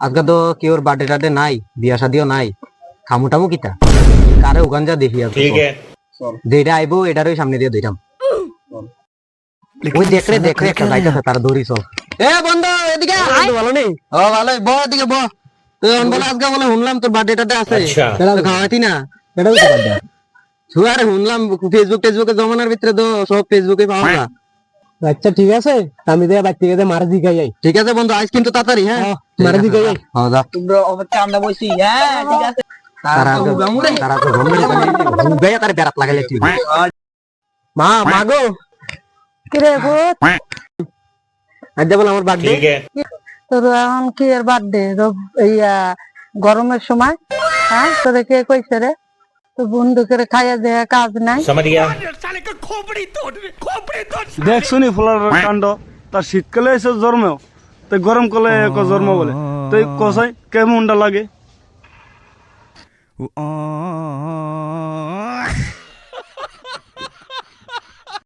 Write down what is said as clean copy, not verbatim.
আজকে তো কেউর বার্থডে টাডে নাই, বিয়া শাদিও নাই, খামু টামু কিতা কারে ওখান যা দেখি আজকে। যেটা আইবো এটারই সামনে দিয়ে দিতাম। ওই দেখরে একটা যাইতেছে তারা দৌড়ি চল। এ বন্ধু এদিকে আয়। ভালো নেই? ও ভালো, ব এদিকে ব। তুই বলে আজকে বলে শুনলাম তোর বার্থডে টাডে আছে, খাওয়াইতি না? এটা হচ্ছে বার্থডে। আরে শুনলাম ফেসবুকে জমানার ভিতরে তো সব ফেসবুকে পাওয়া না। আচ্ছা ঠিক আছে, আমি তো বাচ্চা গেছে মারা দিকে যাই। ঠিক আছে বন্ধু, আজ কিন্তু তাড়াতাড়ি। হ্যাঁ মারা দিকে যাই। হ্যাঁ যা। তোমরা অপেক্ষা আমরা বসি। হ্যাঁ ঠিক আছে। তারা তো গম্ভীর করে তার বেরাত লাগাইলে কি মা মাগো কিরে ভূত, আজ বল আমার বার্থডে। তোর এখন কি এর বার্থডে? গরমের সময়? হ্যাঁ তোরে কে কইছে রে? তো বন্ধুকে খাইয়া দেয়া কাজ নাই। দেখ শুনি ফুলার কাণ্ড, তার শীতকালে এসে জন্মেও তো গরমকালে জন্ম বলে, তো কষাই কেমনটা লাগে?